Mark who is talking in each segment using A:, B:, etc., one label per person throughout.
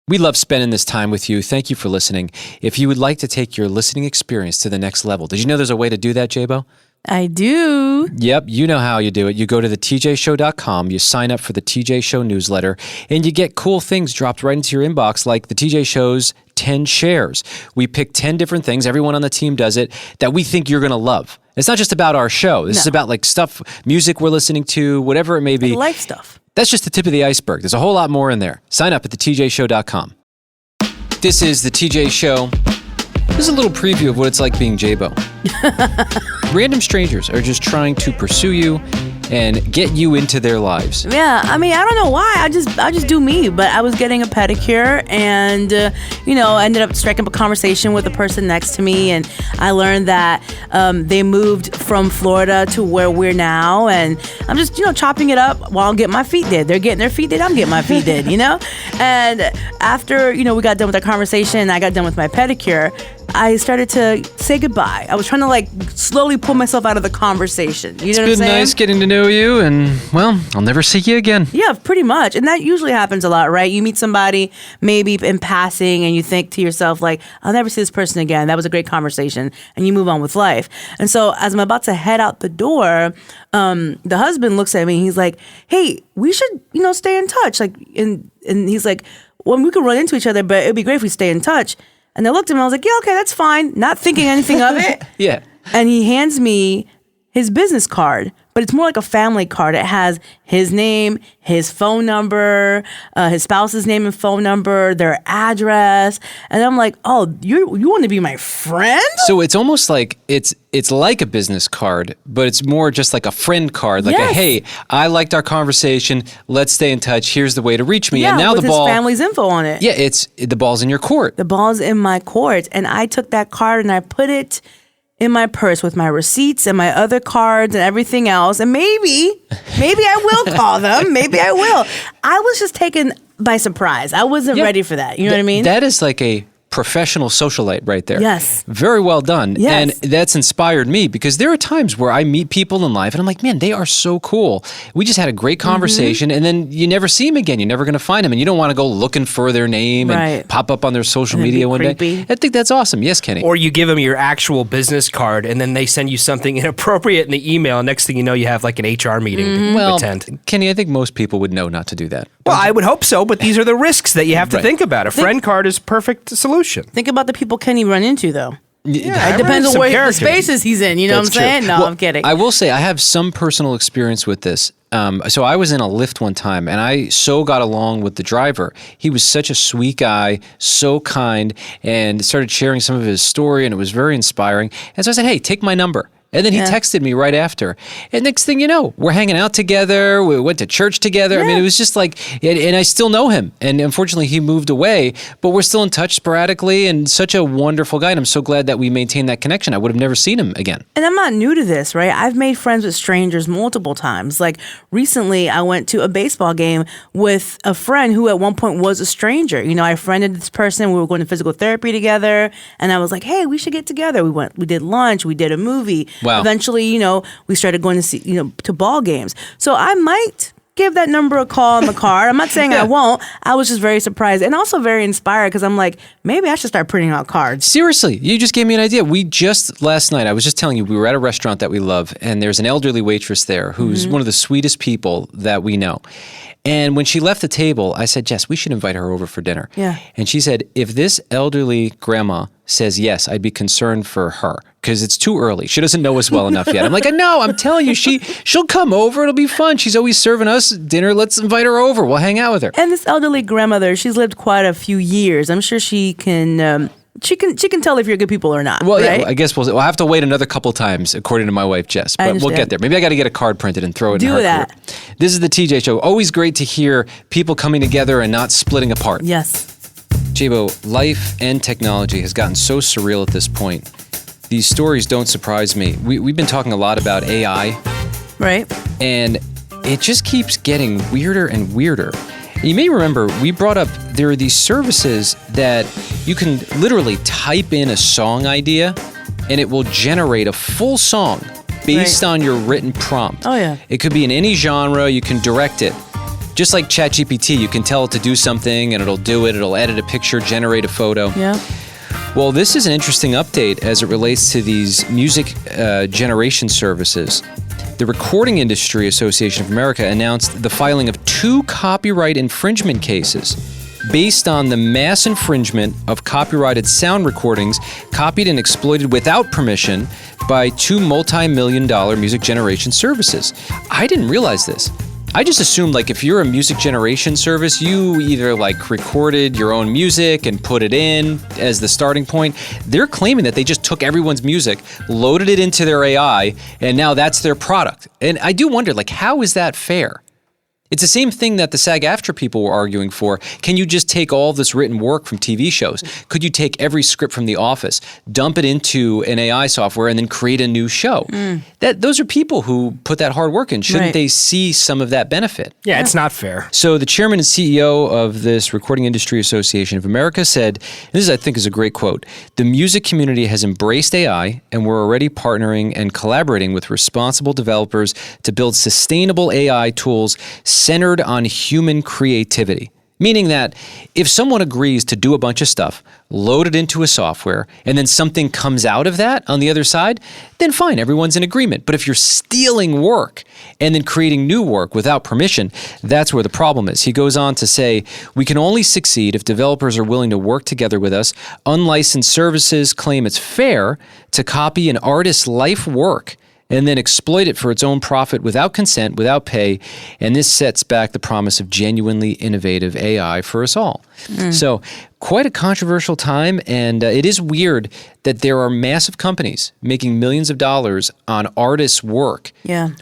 A: We love spending this time with you. Thank you for listening. If you would like to take your listening experience to the next level, did you know there's a way to do that, Jabo?
B: I do.
A: Yep, you know how you do it. You go to thetjshow.com, you sign up for the TJ Show newsletter, and you get cool things dropped right into your inbox, like the TJ Show's 10 shares. We pick 10 different things, everyone on the team does it, that we think you're going to love. It's not just about our show. This is about like stuff, music we're listening to, whatever it may be.
B: Like life stuff.
A: That's just the tip of the iceberg. There's a whole lot more in there. Sign up at thetjshow.com. This is the TJ Show. This is a little preview of what it's like being Jabo. Random strangers are just trying to pursue you and get you into their lives.
B: Yeah, I mean, I don't know why. I just do me. But I was getting a pedicure, and I ended up striking up a conversation with the person next to me, and I learned that they moved from Florida to where we're now, and I'm just chopping it up while I'm getting my feet did. They're getting their feet did. I'm getting my feet did. And after we got done with our conversation, and I got done with my pedicure, I started to say goodbye. I was trying to slowly pull myself out of the conversation. You know what I'm saying?
A: It's been nice getting to know you, and well, I'll never see you again.
B: Yeah, pretty much. And that usually happens a lot, right? You meet somebody maybe in passing and you think to yourself I'll never see this person again. That was a great conversation, and you move on with life. And so as I'm about to head out the door, the husband looks at me and he's like, "Hey, we should, stay in touch." And he's like, "Well, we could run into each other, but it'd be great if we stay in touch." And I looked at him and I was like, "Yeah, okay, that's fine." Not thinking anything of it.
A: Yeah.
B: And he hands me his business card, but it's more like a family card. It has his name, his phone number, his spouse's name and phone number, their address. And I'm like, "Oh, you want to be my friend?"
A: So it's almost like it's like a business card, but it's more just like a friend card. Like
B: Yes.
A: hey, I liked our conversation. Let's stay in touch. Here's the way to reach me.
B: Yeah,
A: and now
B: with
A: the ball,
B: his family's info on it.
A: Yeah, the ball's in your court.
B: The ball's in my court. And I took that card and I put it in my purse with my receipts and my other cards and everything else. And maybe I will call them. Maybe I will. I was just taken by surprise. I wasn't ready for that. You know what I mean?
A: That is like a professional socialite right there.
B: Yes.
A: Very well done.
B: Yes.
A: And that's inspired me, because there are times where I meet people in life and I'm like, man, they are so cool. We just had a great conversation, and then you never see them again. You're never going to find them, and you don't want to go looking for their name and pop up on their social media one day. I think that's awesome. Yes, Kenny.
C: Or you give them your actual business card, and then they send you something inappropriate in the email. Next thing you know, you have like an HR meeting to attend.
A: Kenny, I think most people would know not to do that.
C: Well, I would hope so, but these are the risks that you have to think about. A friend card is a perfect solution.
B: Think about the people Kenny run into, though.
C: Yeah,
B: it depends on where the spaces he's in. You know what I'm saying? No, I'm kidding.
A: I will say I have some personal experience with this. So I was in a Lyft one time, and I so got along with the driver. He was such a sweet guy, so kind, and started sharing some of his story, and it was very inspiring. And so I said, "Hey, take my number." And then he texted me right after. And next thing you know, we're hanging out together. We went to church together. Yeah. I mean, it was just like, and I still know him. And unfortunately, he moved away, but we're still in touch sporadically, and such a wonderful guy. And I'm so glad that we maintained that connection. I would have never seen him again. And
B: I'm not new to this, right? I've made friends with strangers multiple times. Like recently, I went to a baseball game with a friend who at one point was a stranger. I friended this person. We were going to physical therapy together. And I was like, "Hey, we should get together." We did lunch. We did a movie.
A: Wow.
B: Eventually, we started going to see, to ball games. So I might give that number a call in the car. I'm not saying I won't. I was just very surprised and also very inspired, because I'm like, maybe I should start printing out cards.
A: Seriously, you just gave me an idea. Last night, I was just telling you, we were at a restaurant that we love, and there's an elderly waitress there who's one of the sweetest people that we know. And when she left the table, I said, "Jess, we should invite her over for dinner."
B: Yeah.
A: And she said, "If this elderly grandma says yes, I'd be concerned for her, because it's too early. She doesn't know us well enough yet." I'm like, "No, I'm telling you, she'll come over. It'll be fun. She's always serving us dinner. Let's invite her over. We'll hang out with her."
B: And this elderly grandmother, she's lived quite a few years. I'm sure she can... She can tell if you're good people or not.
A: Well,
B: right?
A: yeah, I guess we'll have to wait another couple times, according to my wife, Jess. But we'll get there. Maybe I got to get a card printed and throw it in her
B: that.
A: group. This is the TJ Show. Always great to hear people coming together and not splitting apart.
B: Yes.
A: Jabo, life and technology has gotten so surreal at this point. These stories don't surprise me. We've been talking a lot about AI.
B: Right.
A: And it just keeps getting weirder and weirder. You may remember, we brought up, there are these services that you can literally type in a song idea, and it will generate a full song based on your written prompt.
B: Oh, yeah.
A: It could be in any genre. You can direct it Just like ChatGPT, you can tell it to do something and it'll do it. It'll edit a picture, generate a photo.
B: Yeah.
A: Well, this is an interesting update as it relates to these music generation services. The Recording Industry Association of America announced the filing of 2 copyright infringement cases based on the mass infringement of copyrighted sound recordings copied and exploited without permission by 2 multi-million-dollar music generation services. I didn't realize this. I just assumed, like, if you're a music generation service, you either, like, recorded your own music and put it in as the starting point. They're claiming that they just took everyone's music, loaded it into their AI, and now that's their product. And I do wonder, like, how is that fair? It's the same thing that the SAG-AFTRA people were arguing for. Can you just take all this written work from TV shows? Could you take every script from The Office, dump it into an AI software, and then create a new show? Those are people who put that hard work in. Shouldn't they see some of that benefit?
C: Yeah, it's not fair.
A: So the chairman and CEO of this Recording Industry Association of America said, and this I think is a great quote, "The music community has embraced AI, and we're already partnering and collaborating with responsible developers to build sustainable AI tools centered on human creativity." Meaning that if someone agrees to do a bunch of stuff, load it into a software, and then something comes out of that on the other side, then fine, everyone's in agreement. But if you're stealing work and then creating new work without permission, that's where the problem is. He goes on to say, "We can only succeed if developers are willing to work together with us. Unlicensed services claim it's fair to copy an artist's life work and then exploit it for its own profit without consent, without pay, and this sets back the promise of genuinely innovative AI for us all." So, quite a controversial time, and it is weird that there are massive companies making millions of dollars on artists' work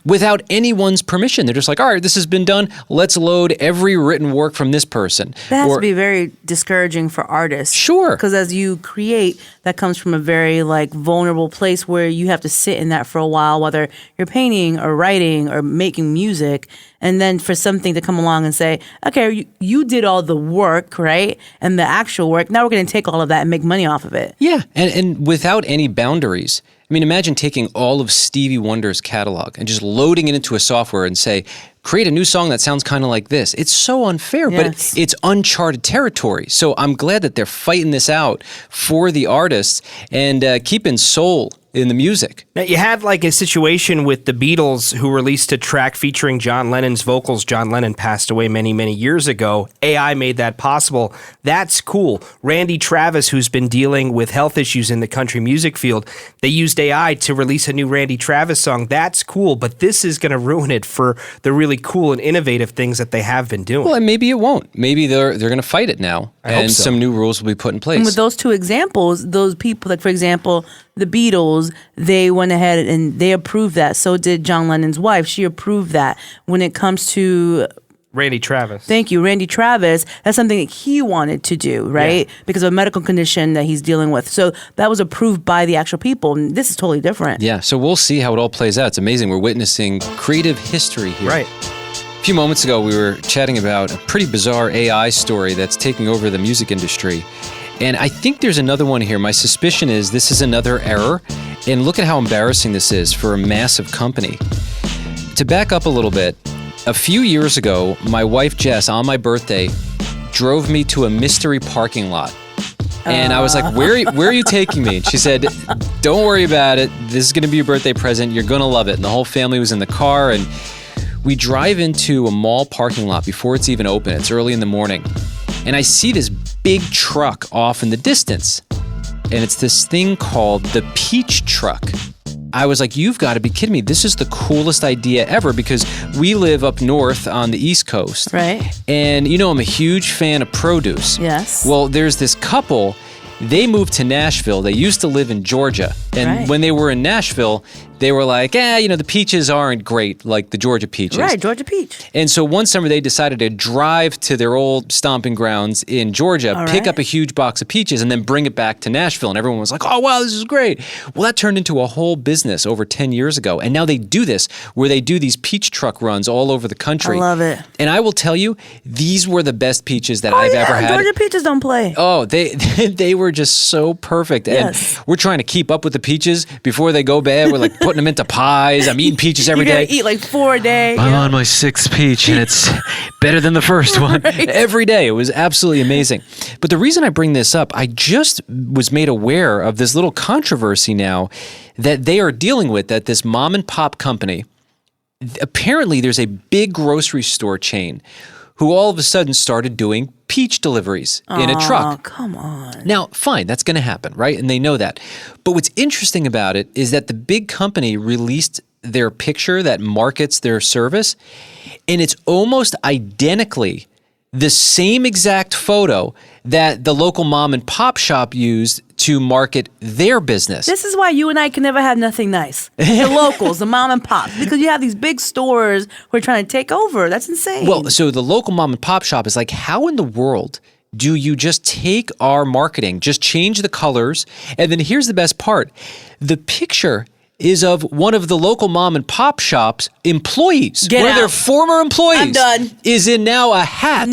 A: without anyone's permission. They're just like, all right, this has been done. Let's load every written work from this person.
B: That has to be very discouraging for artists.
A: Sure.
B: Because as you create, that comes from a very vulnerable place where you have to sit in that for a while, whether you're painting or writing or making music. And then for something to come along and say, okay, you did all the work, right? And the actual work. Now we're going to take all of that and make money off of it.
A: Yeah. And without any boundaries. I mean, imagine taking all of Stevie Wonder's catalog and just loading it into a software and say, create a new song that sounds kind of like this. It's so unfair, but it's uncharted territory. So I'm glad that they're fighting this out for the artists and keeping soul in the music.
C: Now, you had a situation with the Beatles who released a track featuring John Lennon's vocals. John Lennon passed away many, many years ago. AI made that possible. That's cool. Randy Travis, who's been dealing with health issues in the country music field, they used AI to release a new Randy Travis song. That's cool, but this is going to ruin it for the really cool and innovative things that they have been doing.
A: Well, and maybe it won't. Maybe they're going to fight it now, and some new rules will be put in place.
B: And with those 2 examples, those people, for example, the Beatles, they went ahead and they approved that. So did John Lennon's wife. She approved that. When it comes to
C: Randy Travis.
B: Thank you. Randy Travis, that's something that he wanted to do, right? Yeah. Because of a medical condition that he's dealing with. So that was approved by the actual people. And this is totally different.
A: Yeah, so we'll see how it all plays out. It's amazing. We're witnessing creative history here.
C: Right.
A: A few moments ago, we were chatting about a pretty bizarre AI story that's taking over the music industry. And I think there's another one here. My suspicion is this is another error. And look at how embarrassing this is for a massive company. To back up a little bit, a few years ago, my wife Jess, on my birthday, drove me to a mystery parking lot. And I was like, where are you taking me? And she said, don't worry about it. This is going to be your birthday present. You're going to love it. And the whole family was in the car. And we drive into a mall parking lot before it's even open. It's early in the morning. And I see this big truck off in the distance. And it's this thing called the Peach Truck. I was like, you've got to be kidding me. This is the coolest idea ever because we live up north on the East Coast.
B: Right.
A: And, I'm a huge fan of produce.
B: Yes.
A: Well, there's this couple. They moved to Nashville. They used to live in Georgia. And when they were in Nashville, they were like, the peaches aren't great like the Georgia peaches.
B: Right, Georgia peach.
A: And so one summer they decided to drive to their old stomping grounds in Georgia, pick up a huge box of peaches, and then bring it back to Nashville. And everyone was like, oh, wow, this is great. Well, that turned into a whole business over 10 years ago. And now they do this where they do these peach truck runs all over the country.
B: I love it.
A: And I will tell you, these were the best peaches that I've ever had.
B: Georgia peaches don't play.
A: Oh, they were just so perfect.
B: Yes.
A: And we're trying to keep up with the peaches before they go bad. We're like putting them into pies. I'm eating peaches every
B: you
A: day.
B: gotta eat like 4 a day.
A: I'm on my 6th peach, and it's better than the first one.
B: Right.
A: Every day. It was absolutely amazing. But the reason I bring this up, I just was made aware of this little controversy now that they are dealing with, that this mom and pop company, apparently there's a big grocery store chain who all of a sudden started doing peach deliveries in a truck.
B: Oh, come on.
A: Now, fine, that's going to happen, right? And they know that. But what's interesting about it is that the big company released their picture that markets their service, and it's almost identically the same exact photo that the local mom and pop shop used to market their business.
B: This is why you and I can never have nothing nice. The locals, the mom and pop, because you have these big stores who are trying to take over. That's insane.
A: Well, so the local mom and pop shop is like, how in the world do you just take our marketing, just change the colors, and then here's the best part. The picture is of one of the local mom and pop shop's employees.
B: Get
A: one of their
B: out.
A: former employees
B: I'm done.
A: is in now a hat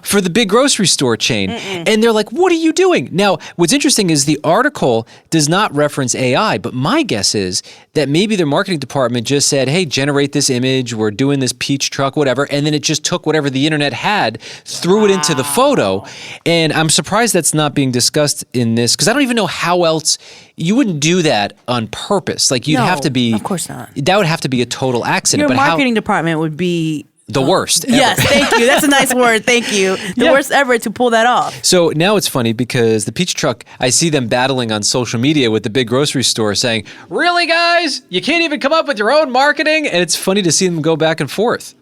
A: for the big grocery store chain. And they're like, what are you doing? Now, what's interesting is the article does not reference AI, but my guess is that maybe their marketing department just said, hey, generate this image, we're doing this peach truck, whatever, and then it just took whatever the internet had, threw it into the photo. And I'm surprised that's not being discussed in this, because I don't even know how else you wouldn't do that on purpose. Like, you'd
B: No,
A: have to be,
B: of course not.
A: That would have to be a total accident.
B: Your
A: But
B: marketing department would be
A: the worst ever.
B: Yes, thank you. That's a nice word. Thank you. The worst ever to pull that off.
A: So now it's funny because the peach truck, I see them battling on social media with the big grocery store saying, really, guys? You can't even come up with your own marketing? And it's funny to see them go back and forth.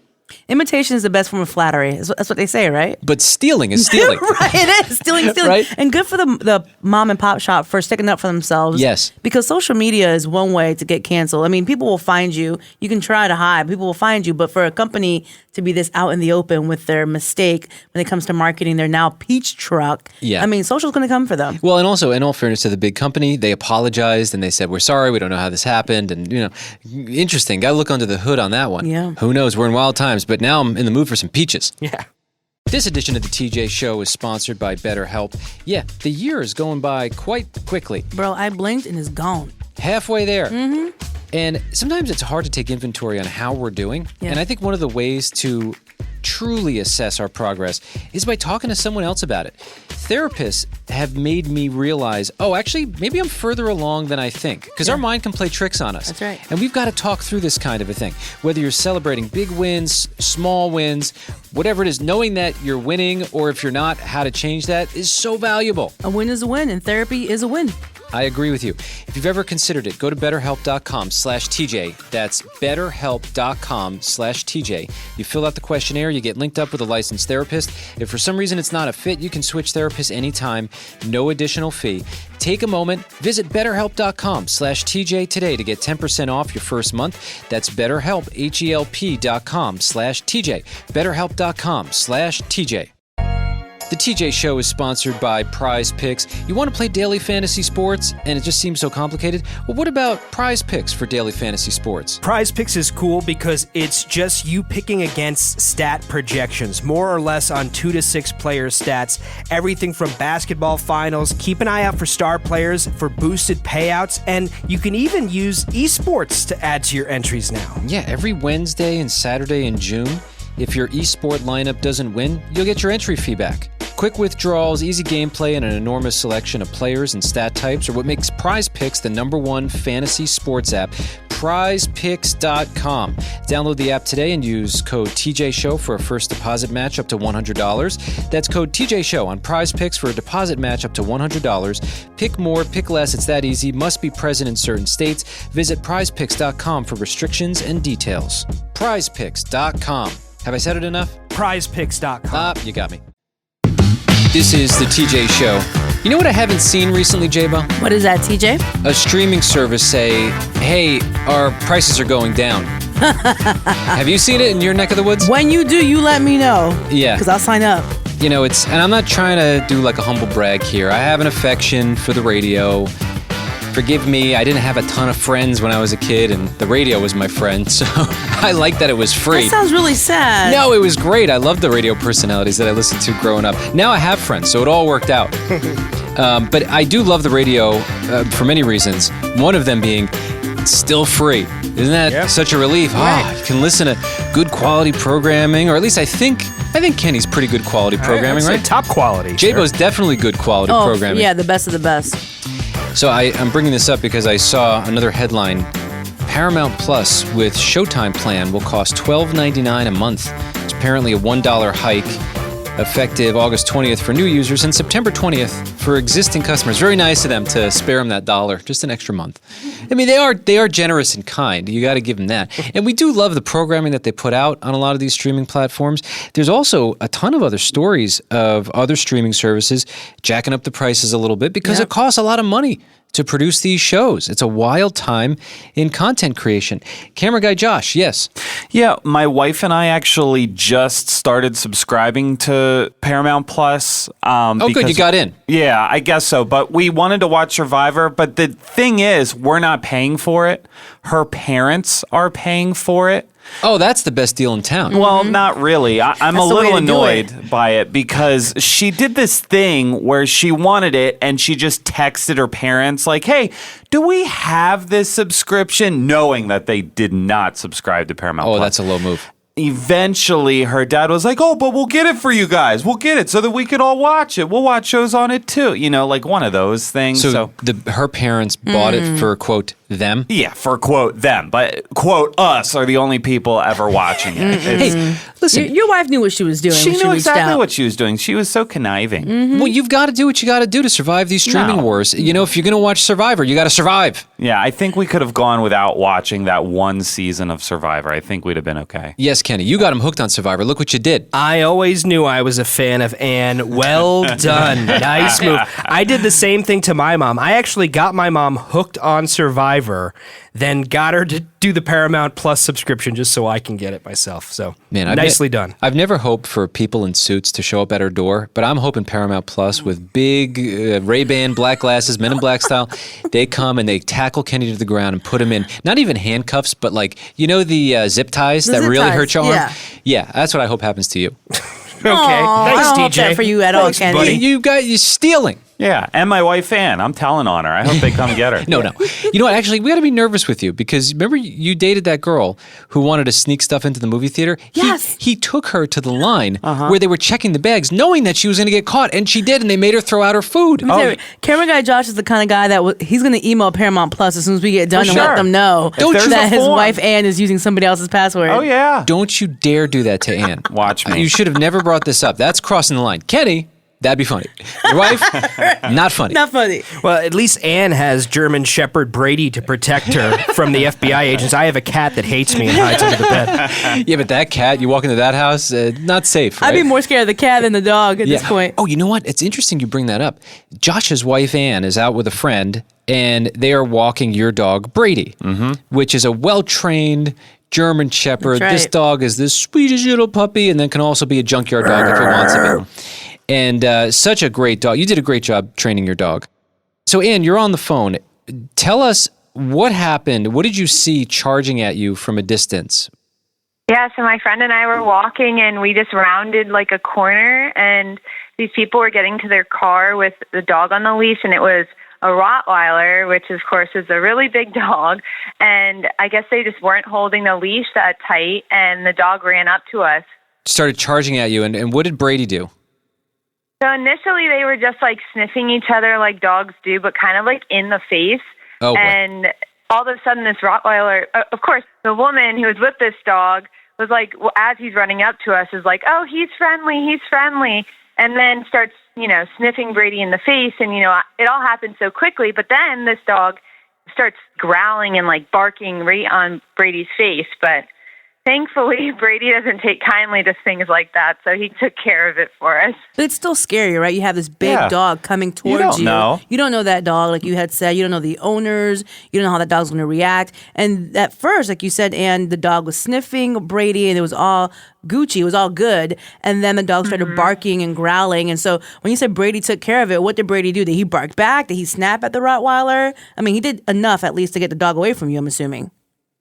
B: Imitation is the best form of flattery. That's what they say, right?
A: But stealing is stealing.
B: Right, it is. Stealing.
A: Right?
B: And good for the mom and pop shop for sticking up for themselves.
A: Yes.
B: Because social media is one way to get canceled. I mean, people will find you. You can try to hide. People will find you. But for a company to be this out in the open with their mistake when it comes to marketing their now peach truck,
A: Yeah.
B: I mean, social's going to come for them.
A: Well, and also, in all fairness to the big company, they apologized and they said, we're sorry, we don't know how this happened. And, interesting. Got to look under the hood on that one.
B: Yeah.
A: Who knows? We're in wild times, but now I'm in the mood for some peaches.
C: Yeah.
A: This edition of the TJ Show is sponsored by BetterHelp. Yeah, the year is going by quite quickly.
B: Bro, I blinked and it's gone.
A: Halfway there. Mm-hmm. And sometimes it's hard to take inventory on how we're doing.
B: Yeah.
A: And I think one of the ways to truly assess our progress is by talking to someone else about it. Therapists have made me realize, actually, maybe I'm further along than I think, because our mind can play tricks on us.
B: That's right.
A: And we've got to talk through this kind of a thing. Whether you're celebrating big wins, small wins, whatever it is, knowing that you're winning or if you're not, how to change that is so valuable.
B: A win is a win, and therapy is a win.
A: I agree with you. If you've ever considered it, go to betterhelp.com/TJ. That's betterhelp.com/TJ. You fill out the questionnaire, you get linked up with a licensed therapist. If for some reason it's not a fit, you can switch therapists anytime, no additional fee. Take a moment, visit betterhelp.com/TJ today to get 10% off your first month. That's betterhelp, HELP.com/TJ. betterhelp.com/TJ. The TJ Show is sponsored by Prize Picks. You want to play daily fantasy sports and it just seems so complicated? Well, what about Prize Picks for daily fantasy sports?
C: Prize Picks is cool because it's just you picking against stat projections, more or less on 2 to 6 player stats, everything from basketball finals. Keep an eye out for star players for boosted payouts, and you can even use esports to add to your entries now.
A: Yeah, every Wednesday and Saturday in June, if your esport lineup doesn't win, you'll get your entry fee back. Quick withdrawals, easy gameplay, and an enormous selection of players and stat types are what makes Prize Picks the #1 fantasy sports app. PrizePicks.com. Download the app today and use code TJShow for a first deposit match up to $100. That's code TJShow on Prize Picks for a deposit match up to $100. Pick more, pick less, it's that easy. Must be present in certain states. Visit PrizePicks.com for restrictions and details. PrizePicks.com. Have I said it enough?
C: PrizePicks.com.
A: You got me. This is the TJ Show. You know what I haven't seen recently, J-Bo?
B: What is that, TJ?
A: A streaming service say, hey, our prices are going down. Have you seen it in your neck of the woods?
B: When you do, you let me know.
A: Yeah.
B: Because I'll sign up.
A: And I'm not trying to do like a humble brag here. I have an affection for the radio. Forgive me, I didn't have a ton of friends when I was a kid, and the radio was my friend, so I like that it was free.
B: That sounds really sad.
A: No, it was great. I loved the radio personalities that I listened to growing up. Now I have friends, so it all worked out. But I do love the radio for many reasons. One of them being, It's still free. Isn't that such a relief? You can listen to good quality programming, or at least I think Kenny's pretty good quality programming, right?
C: Top quality.
A: Jabo's definitely good quality programming.
B: Yeah, the best of the best.
A: So I'm bringing this up because I saw another headline. Paramount Plus with Showtime plan will cost $12.99 a month. It's apparently a $1 hike, effective August 20th for new users and September 20th for existing customers. Very nice of them to spare them that dollar, just an extra month. I mean, they are generous and kind. You got to give them that. And we do love the programming that they put out on a lot of these streaming platforms. There's also a ton of other stories of other streaming services jacking up the prices a little bit because it costs a lot of money to produce these shows. It's a wild time in content creation. Camera guy Josh, yes.
D: Yeah, my wife and I actually just started subscribing to Paramount Plus.
A: Good, you got in.
D: Yeah, I guess so. But we wanted to watch Survivor. But the thing is, we're not paying for it. Her parents are paying for it.
A: Oh, that's the best deal in town.
D: Well, not really. I'm a
B: That's the way
D: little
B: to do
D: annoyed by it because she did this thing where she wanted it and she just texted her parents like, hey, do we have this subscription? Knowing that they did not subscribe to Paramount Plus.
A: Oh, that's a low move.
D: Eventually, her dad was like, oh, but we'll get it for you guys. We'll get it so that we could all watch it. We'll watch shows on it too. You know, like one of those things.
A: So her parents bought it for, quote, them?
D: Yeah, for, quote, them. But, quote, us are the only people ever watching it.
A: Hey, listen.
B: Your wife knew what she was doing.
D: She
B: when
D: knew
B: reached
D: exactly
B: out.
D: what she was doing. She was so conniving.
A: Well, you've got to do what you got to do to survive these streaming wars. You know, if you're going to watch Survivor, you got to survive.
D: Yeah, I think we could have gone without watching that one season of Survivor. I think we'd have been okay.
A: Yes, Kenny, you got him hooked on Survivor. Look what you did.
C: I always knew I was a fan of Anne. Well done. Nice move. I did the same thing to my mom. I actually got my mom hooked on Survivor, then got her to do the Paramount Plus subscription just so I can get it myself. So, nicely done.
A: I've never hoped for people in suits to show up at her door, but I'm hoping Paramount Plus with big Ray-Ban black glasses, Men in Black style, they come and they tackle Kenny to the ground and put him in, not even handcuffs, but like, you know the zip ties that
B: zip
A: really
B: ties,
A: hurt your arm?
B: yeah.
A: Yeah, that's what I hope happens to you.
C: Okay.
B: I
C: Thanks,
B: don't hope
C: DJ.
B: that for you at all,
C: Thanks,
B: Kenny.
C: buddy.
A: You're stealing.
D: Yeah, and my wife Ann. I'm telling on her. I hope they come get her.
A: No. You know what? Actually, we got to be nervous with you because remember you dated that girl who wanted to sneak stuff into the movie theater?
B: Yes.
A: He took her to the line where they were checking the bags, knowing that she was going to get caught, and she did, and they made her throw out her food.
B: Camera guy Josh is the kind of guy that he's going to email Paramount Plus as soon as we get done
D: For
B: and let
D: sure.
B: them know
D: there's
B: that
D: a
B: his
D: form.
B: wife Ann is using somebody else's password.
D: Oh, yeah.
A: Don't you dare do that to Ann.
D: Watch me.
A: You should have never brought this up. That's crossing the line. Kenny, that'd be funny. Your wife, not funny.
B: Not funny.
C: Well, at least Anne has German Shepherd Brady to protect her from the FBI agents. I have a cat that hates me and hides under the bed.
A: Yeah, but that cat, you walk into that house, not safe, right?
B: I'd be more scared of the cat than the dog at this point.
A: Oh, you know what? It's interesting you bring that up. Josh's wife, Ann, is out with a friend, and they are walking your dog, Brady, which is a well-trained German Shepherd.
B: That's right.
A: This dog is this sweetest little puppy and then can also be a junkyard dog if he wants to be. And such a great dog. You did a great job training your dog. So, Ann, you're on the phone. Tell us what happened. What did you see charging at you from a distance?
E: Yeah, so my friend and I were walking and we just rounded like a corner and these people were getting to their car with the dog on the leash and it was a Rottweiler, which of course is a really big dog. And I guess they just weren't holding the leash that tight and the dog ran up to us.
A: Started charging at you, and what did Brady do?
E: So initially they were just like sniffing each other like dogs do, but kind of like in the face.
A: Oh, boy.
E: And all of a sudden this Rottweiler, of course, the woman who was with this dog was like, well, as he's running up to us, is like, oh, he's friendly. And then starts, sniffing Brady in the face. And, it all happened so quickly. But then this dog starts growling and like barking right on Brady's face. But thankfully, Brady doesn't take kindly to things like that, so he took care of it for us.
B: But it's still scary, right? You have this big
D: Yeah.
B: dog coming towards
D: don't know.
B: You don't know that dog, like you had said. You don't know the owners. You don't know how that dog's going to react. And at first, like you said, and the dog was sniffing Brady, and it was all Gucci. It was all good. And then the dog started barking and growling. And so when you said Brady took care of it, what did Brady do? Did he bark back? Did he snap at the Rottweiler? I mean, he did enough at least to get the dog away from you, I'm assuming.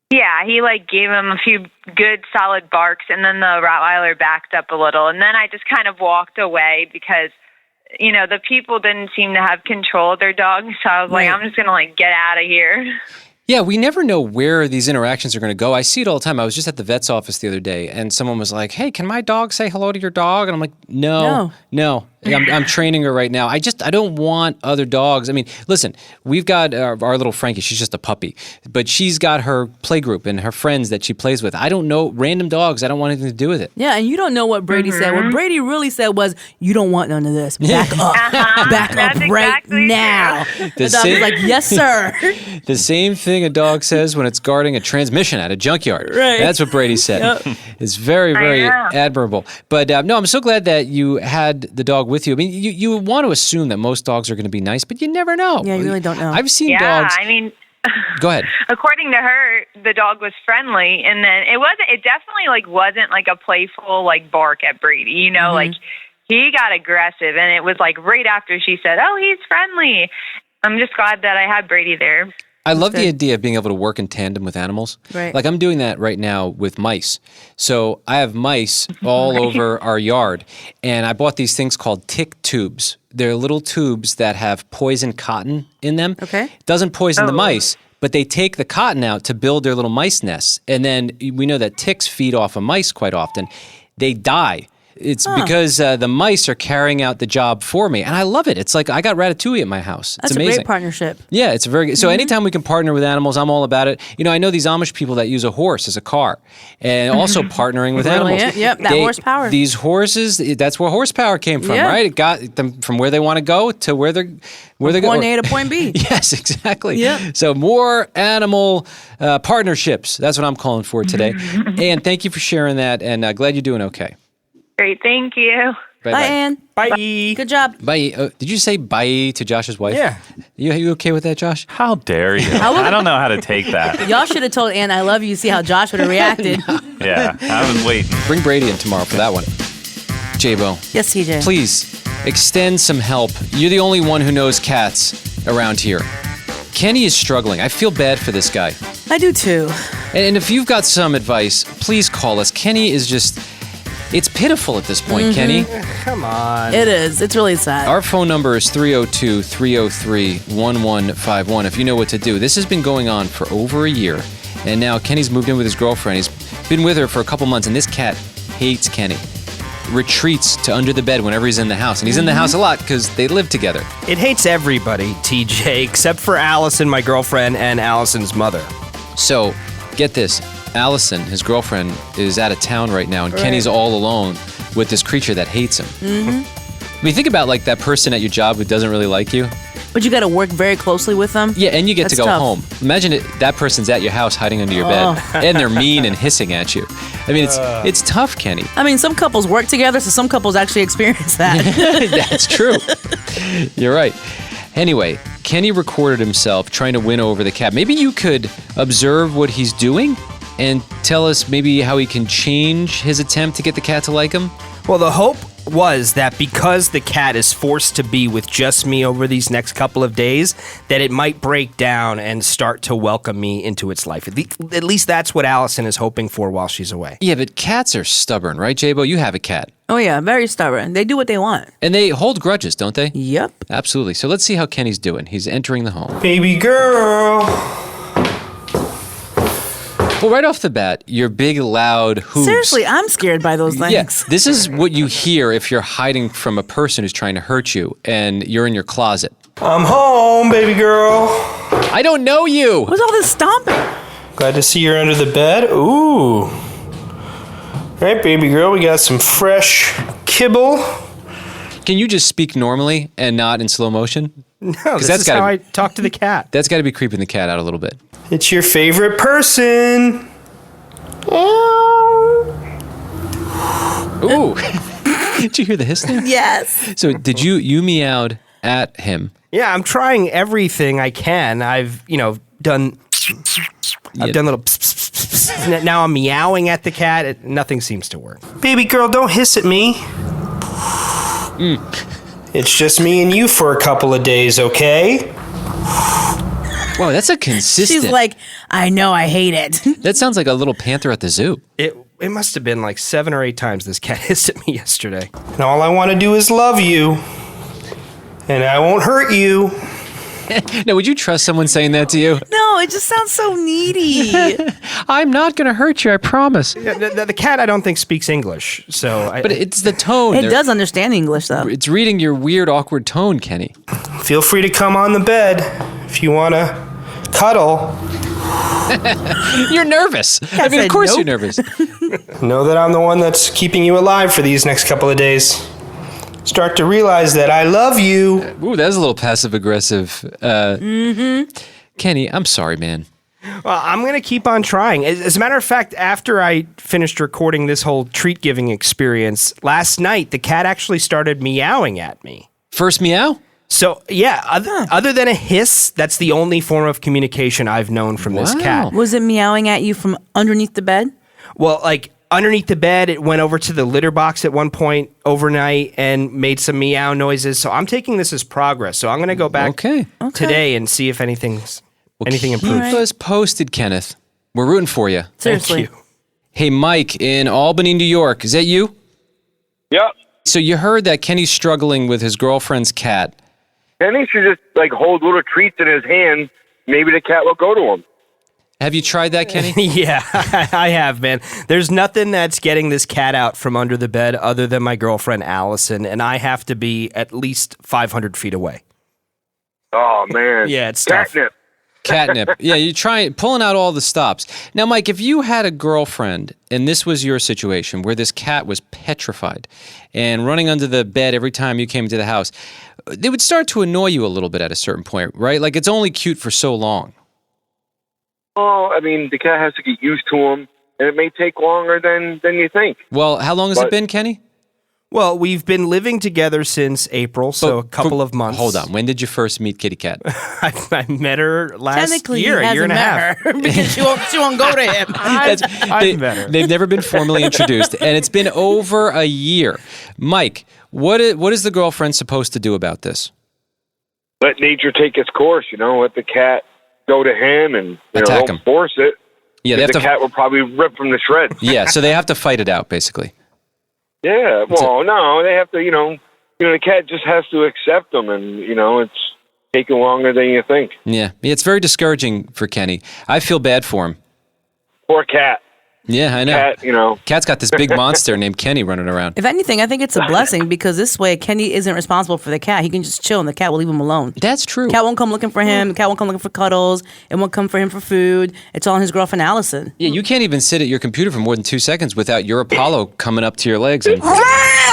E: Yeah, he gave him a few good solid barks, and then the Rottweiler backed up a little. And then I just kind of walked away because, the people didn't seem to have control of their dogs. So I was like, I'm just going to get out of here.
A: Yeah, we never know where these interactions are going to go. I see it all the time. I was just at the vet's office the other day, and someone was like, "Hey, can my dog say hello to your dog?" And I'm like, "No. I'm training her right now. I don't want other dogs. I mean, listen, we've got our little Frankie. She's just a puppy, but she's got her play group and her friends that she plays with. I don't know random dogs. I don't want anything to do with it.
B: Yeah, and you don't know what Brady said. What Brady really said was, "You don't want none of this. Back up, back up
E: That's
B: right
E: exactly
B: now."
E: true.
B: The dog was like, "Yes, sir."
A: The same thing a dog says when it's guarding a transmission at a junkyard.
B: Right.
A: That's what Brady said. It's very, very
E: know.
A: admirable. But no, I'm so glad that you had the dog with you. I mean, you want to assume that most dogs are going to be nice, but you never know.
B: Yeah, you really don't know.
A: I've seen
E: Yeah,
A: dogs.
E: I mean,
A: Go ahead.
E: according to her, the dog was friendly, and then it definitely like wasn't like a playful like bark at Brady, you know, like he got aggressive, and it was like right after she said, "Oh, he's friendly." I'm just glad that I had Brady there.
A: I love the idea of being able to work in tandem with animals.
B: Right.
A: Like I'm doing that right now with mice. So I have mice all over our yard, and I bought these things called tick tubes. They're little tubes that have poison cotton in them.
B: Okay.
A: Doesn't poison the mice, but they take the cotton out to build their little mice nests. And then we know that ticks feed off of mice quite often. They die. It's because the mice are carrying out the job for me. And I love it. It's like I got Ratatouille at my house. It's
B: That's
A: amazing.
B: a great partnership.
A: Yeah, it's a very good. So anytime we can partner with animals, I'm all about it. You know, I know these Amish people that use a horse as a car, and also partnering with animals.
B: Yep, that horsepower.
A: These horses, that's where horsepower came from,
B: Yeah.
A: right? It got them from where they want to go to where they're going.
B: Point A to point B.
A: Yes, exactly.
B: Yeah.
A: So more animal partnerships. That's what I'm calling for today. And thank you for sharing that, and glad you're doing okay.
E: Great, thank you.
B: Bye, Ann.
C: Bye.
B: Good job.
A: Bye. Did you say bye to Josh's wife?
C: Yeah.
A: You okay with that, Josh?
D: How dare you? I don't know how to take that.
B: Y'all should have told Ann I love you. See how Josh would have reacted.
D: Yeah, I was waiting.
A: Bring Brady in tomorrow for that one. J-Bo,
B: Yes, TJ.
A: please extend some help. You're the only one who knows cats around here. Kenny is struggling. I feel bad for this guy.
B: I do too.
A: And if you've got some advice, please call us. Kenny is just, it's pitiful at this point, Kenny.
C: Come on.
B: It is. It's really sad.
A: Our phone number is 302-303-1151 if you know what to do. This has been going on for over a year. And now Kenny's moved in with his girlfriend. He's been with her for a couple months, and this cat hates Kenny. Retreats to under the bed whenever he's in the house. And he's in the house a lot because they live together.
C: It hates everybody, TJ, except for Allison, my girlfriend, and Allison's mother.
A: So, get this. Allison, his girlfriend, is out of town right now, and Kenny's all alone with this creature that hates him. I mean, think about like that person at your job who doesn't really like you.
B: But you got to work very closely with them.
A: Yeah, and you get to
B: That's
A: go
B: tough.
A: home. Imagine that person's at your house hiding under your bed, and they're mean and hissing at you. I mean, it's tough, Kenny.
B: I mean, some couples work together, so some couples actually experience that.
A: That's true. You're right. Anyway, Kenny recorded himself trying to win over the cat. Maybe you could observe what he's doing and tell us maybe how he can change his attempt to get the cat to like him?
C: Well, the hope was that because the cat is forced to be with just me over these next couple of days, that it might break down and start to welcome me into its life. At least that's what Allison is hoping for while she's away.
A: Yeah, but cats are stubborn, right, J-Bo? You have a cat.
B: Oh, yeah. Very stubborn. They do what they want.
A: And they hold grudges, don't they?
B: Yep.
A: Absolutely. So let's see how Kenny's doing. He's entering the home.
C: Baby girl.
A: Well, right off the bat, your big, loud hooves.
B: Seriously, I'm scared by those things.
A: Yeah, this is what you hear if you're hiding from a person who's trying to hurt you and you're in your closet.
F: I'm home, baby girl.
A: I don't know you.
B: What's all this stomping?
F: Glad to see you're under the bed. Ooh. All right, baby girl, we got some fresh kibble.
A: Can you just speak normally and not in slow motion?
C: No, this
A: that's
C: is
A: gotta
C: how
A: be-
C: I talk to the cat.
A: That's got to be creeping the cat out a little bit.
F: It's your favorite person.
A: Ooh. Did you hear the hiss there?
B: Yes.
A: So did you meowed at him?
C: Yeah, I'm trying everything I can. I've, done little pss, pss, pss, pss. Now I'm meowing at the cat. Nothing seems to work.
F: Baby girl, don't hiss at me. It's just me and you for a couple of days, okay?
A: Wow, that's a consistent.
B: She's like, I know, I hate it.
A: That sounds like a little panther at the zoo.
C: It must have been like 7 or 8 times this cat hissed at me yesterday.
F: And all I want to do is love you. And I won't hurt you.
A: Now, would you trust someone saying that to you?
B: No, know. It just sounds so needy.
A: I'm not going to hurt you, I promise.
C: The cat, I don't think, speaks English.
A: But it's the tone.
B: It does understand English, though.
A: It's reading your weird, awkward tone, Kenny.
F: Feel free to come on the bed if you want to cuddle.
A: You're nervous. I mean, of
B: said
A: course
B: nope.
A: you're nervous.
F: Know that I'm the one that's keeping you alive for these next couple of days. Start to realize that I love you.
A: Ooh, that's a little passive-aggressive. Kenny, I'm sorry, man.
C: Well, I'm going to keep on trying. As a matter of fact, after I finished recording this whole treat-giving experience, last night, the cat actually started meowing at me.
A: First meow?
C: So, yeah, other than a hiss, that's the only form of communication I've known from this cat.
B: Was it meowing at you from underneath the bed?
C: Well, like, underneath the bed, it went over to the litter box at one point overnight and made some meow noises. So I'm taking this as progress. So I'm going to go back today and see if anything improves.
A: Keep us posted, Kenneth. We're rooting for you.
B: Seriously.
C: Thank you.
A: Hey, Mike in Albany, New York. Is that you?
G: Yep.
A: So you heard that Kenny's struggling with his girlfriend's cat.
G: Kenny should just hold little treats in his hand. Maybe the cat will go to him.
A: Have you tried that, Kenny?
C: Yeah, I have, man. There's nothing that's getting this cat out from under the bed other than my girlfriend, Allison, and I have to be at least 500 feet away.
G: Oh, man.
C: Yeah, it's tough.
G: Catnip.
A: Catnip. Yeah, you try pulling out all the stops. Now, Mike, if you had a girlfriend and this was your situation where this cat was petrified and running under the bed every time you came into the house, they would start to annoy you a little bit at a certain point, right? Like it's only cute for so long.
G: Oh, I mean, the cat has to get used to him, and it may take longer than you think.
A: Well, how long has it been, Kenny?
C: Well, we've been living togetgether since April, so a couple of months.
A: Hold on. When did you first meet Kitty Cat?
C: I met her last
B: Technically,
C: year,
B: he
C: a year
B: hasn't
C: and a
B: met
C: half.
B: her because she won't go to him.
C: I've met her.
A: They've never been formally introduced, and it's been over a year. Mike, what is the girlfriend supposed to do about this?
G: Let nature take its course, let the cat go to him and
A: Attack
G: don't
A: him.
G: force it.
A: Yeah, they have
G: the
A: to.
G: cat will probably rip from the shreds.
A: Yeah, so they have to fight it out, basically.
G: Yeah, well, no, they have to, the cat just has to accept them, and, it's taking longer than you think.
A: Yeah, it's very discouraging for Kenny. I feel bad for him.
G: Poor cat.
A: Yeah, I know.
G: Cat,
A: Cat's got this big monster named Kenny running around.
B: If anything, I think it's a blessing because this way Kenny isn't responsible for the cat. He can just chill and the cat will leave him alone.
A: That's true.
B: Cat won't come looking for him. The cat won't come looking for cuddles. It won't come for him for food. It's all on his girlfriend, Allison.
A: Yeah, you can't even sit at your computer for more than 2 seconds without your Apollo coming up to your legs. And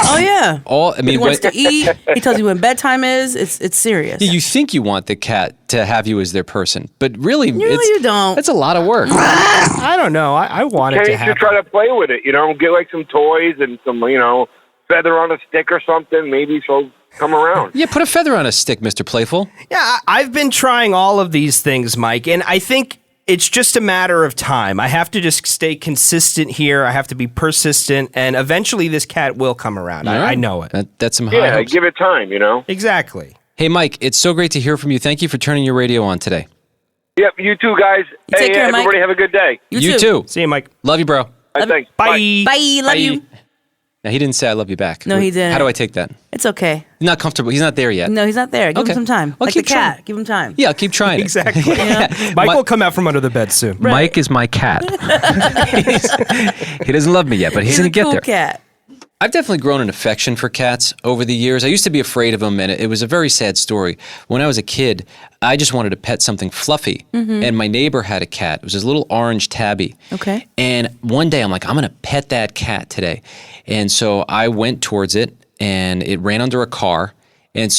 B: Oh, yeah.
A: he
B: Wants to eat. He tells you when bedtime is. It's serious.
A: You think you want the cat to have you as their person, but really,
B: you don't.
A: It's a lot of work.
C: I don't know. I want it
G: Kenny
C: to happen.
G: should try to play with it, get some toys and some, feather on a stick or something. Maybe she'll come around.
A: Yeah, put a feather on a stick, Mr. Playful.
C: Yeah, I've been trying all of these things, Mike, and I think it's just a matter of time. I have to just stay consistent here. I have to be persistent, and eventually this cat will come around.
A: All right.
C: I know it.
A: That's some high
G: Yeah,
A: hopes.
G: give it time,
C: Exactly.
A: Hey, Mike, it's so great to hear from you. Thank you for turning your radio on today.
G: Yep, you too, guys.
B: Take care, Mike.
G: everybody have a good day.
B: You too.
C: See you, Mike.
A: Love you, bro.
G: I think.
C: Bye.
B: Bye. Love you.
A: Now, he didn't say I love you back.
B: No, he didn't.
A: How do I take that?
B: It's okay.
A: He's not comfortable. He's not there yet.
B: No, he's not there. Give
A: Okay.
B: him some time.
A: I'll
B: Like the
A: keep trying.
B: cat. Give him time.
A: Yeah, I'll keep trying.
C: Exactly.
A: It.
C: Mike will come out from under the bed soon.
A: Mike is my cat. He doesn't love me yet, but he's going
B: a
A: to get
B: cool
A: there.
B: cat.
A: I've definitely grown an affection for cats over the years. I used to be afraid of them, and it was a very sad story. When I was a kid, I just wanted to pet something fluffy, and my neighbor had a cat. It was this little orange tabby.
B: Okay.
A: And one day, I'm like, I'm going to pet that cat today. And so I went towards it, and it ran under a car. And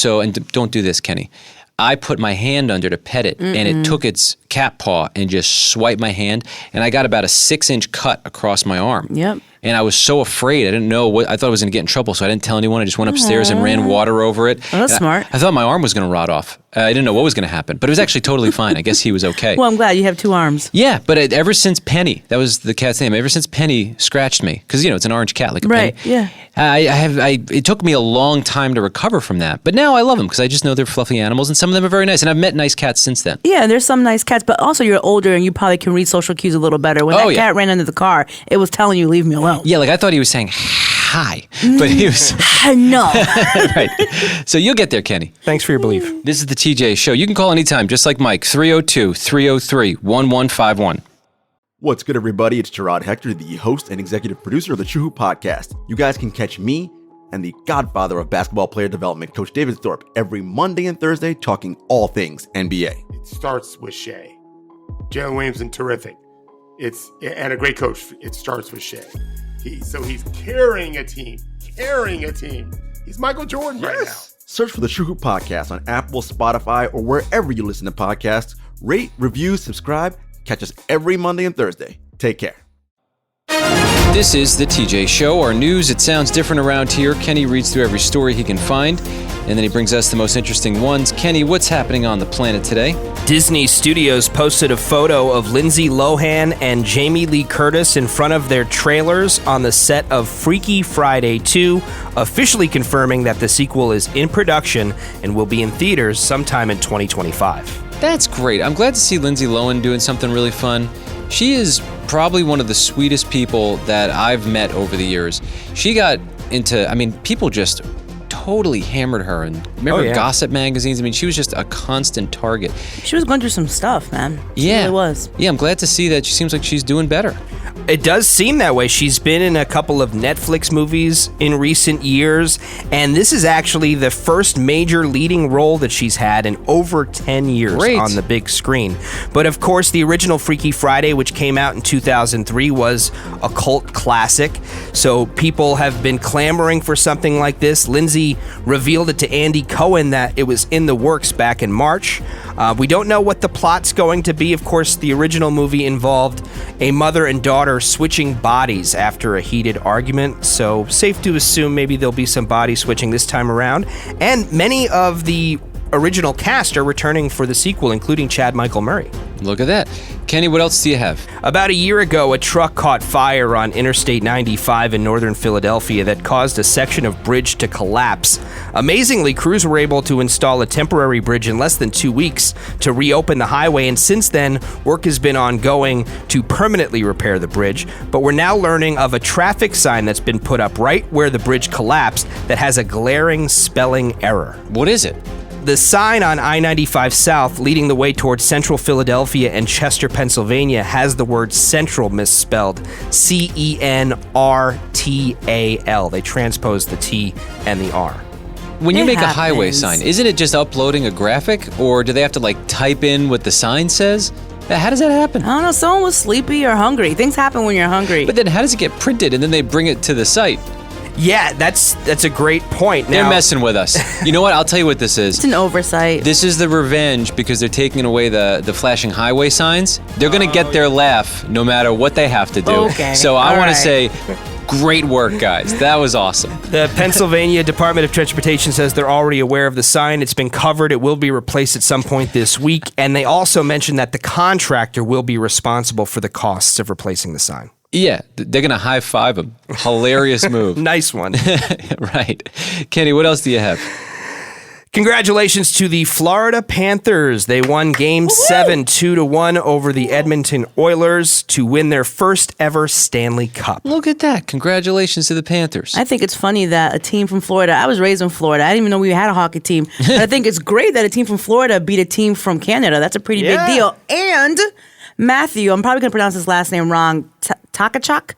A: don't do this, Kenny. I put my hand under to pet it, and it took its cat paw and just swiped my hand, and I got about a 6-inch cut across my arm.
B: Yep.
A: And I was so afraid. I didn't know what. I thought I was going to get in trouble, so I didn't tell anyone. I just went upstairs and ran water over it.
B: Oh, that's
A: And
B: smart.
A: I thought my arm was going to rot off. I didn't know what was going to happen, but it was actually totally fine. I guess he was okay.
B: Well, I'm glad you have 2 arms.
A: Yeah, but ever since Penny, that was the cat's name. Ever since Penny scratched me, because it's an orange cat, like a
B: Right,
A: penny.
B: yeah.
A: It took me a long time to recover from that, but now I love them because I just know they're fluffy animals, and some of them are very nice. And I've met nice cats since then.
B: Yeah, there's some nice cats, but also you're older and you probably can read social cues a little better. When that cat ran under the car, it was telling you, leave me alone.
A: Yeah, like I thought he was saying, high, but he was
B: No.
A: right. So you'll get there, Kenny.
C: Thanks for your belief.
A: This is the TJ Show. You can call anytime, just like Mike, 302-303-1151.
H: What's good, everybody? It's Gerard Hector, the host and executive producer of the True Hoop Podcast. You guys can catch me and the godfather of basketball player development, Coach David Thorpe, every Monday and Thursday talking all things NBA.
I: It starts with Shea. Jalen Williamson, terrific. And a great coach. It starts with Shea. He's carrying a team. He's Michael Jordan right now.
H: Search for the True Hoop Podcast on Apple, Spotify, or wherever you listen to podcasts. Rate, review, subscribe. Catch us every Monday and Thursday. Take care.
A: This is the TJ Show. Our news, it sounds different around here. Kenny reads through every story he can find, and then he brings us the most interesting ones. Kenny, what's happening on the planet today?
C: Disney Studios posted a photo of Lindsay Lohan and Jamie Lee Curtis in front of their trailers on the set of Freaky Friday 2, officially confirming that the sequel is in production and will be in theaters sometime in 2025.
A: That's great. I'm glad to see Lindsay Lohan doing something really fun. She is probably one of the sweetest people that I've met over the years. She got into, people just totally hammered her. And remember gossip magazines? She was just a constant target.
B: She was going through some stuff, man. She really was.
A: Yeah, I'm glad to see that. She seems like she's doing better.
C: It does seem that way. She's been in a couple of Netflix movies in recent years, and this is actually the first major leading role that she's had in over 10 years on the big screen. But of course, the original Freaky Friday, which came out in 2003, was a cult classic. So people have been clamoring for something like this. Lindsay revealed it to Andy Cohen that it was in the works back in March. We don't know what the plot's going to be. Of course, the original movie involved a mother and daughter switching bodies after a heated argument, so safe to assume maybe there'll be some body switching this time around. And many of the original cast are returning for the sequel, including Chad Michael Murray.
A: Look at that. Kenny, what else do you have?
C: About a year ago, a truck caught fire on Interstate 95 in northern Philadelphia that caused a section of bridge to collapse. Amazingly, crews were able to install a temporary bridge in less than 2 weeks to reopen the highway, and since then, work has been ongoing to permanently repair the bridge. But we're now learning of a traffic sign that's been put up right where the bridge collapsed that has a glaring spelling error.
A: What is it?
C: The sign on I-95 South leading the way towards central Philadelphia and Chester, Pennsylvania has the word central misspelled. C-E-N-R-T-A-L. They transpose the T and the R.
A: When you
B: It
A: make a
B: happens.
A: highway sign, isn't it just uploading a graphic, or do they have to type in what the sign says? How does that happen?
B: I don't know. Someone was sleepy or hungry. Things happen when you're hungry.
A: But then how does it get printed and then they bring it to the site?
C: Yeah, that's a great point.
A: They're
C: Now,
A: messing with us. You know what? I'll tell you what this is.
B: It's an oversight.
A: This is the revenge because they're taking away the flashing highway signs. They're going to get their laugh no matter what they have to do.
B: Okay,
A: So I
B: all
A: want
B: right.
A: to say, great work, guys. That was awesome.
C: The Pennsylvania Department of Transportation says they're already aware of the sign. It's been covered. It will be replaced at some point this week. And they also mentioned that the contractor will be responsible for the costs of replacing the sign.
A: Yeah, they're going to high five him. Hilarious move.
C: Nice one.
A: Right. Kenny, what else do you have?
C: Congratulations to the Florida Panthers. They won Game 7 2-1 over the Edmonton Oilers to win their first ever Stanley Cup.
A: Look at that. Congratulations to the Panthers.
B: I think it's funny that a team from Florida, I was raised in Florida. I didn't even know we had a hockey team. But I think it's great that a team from Florida beat a team from Canada. That's a pretty big deal. And Matthew, I'm probably going to pronounce his last name wrong, Takachuk?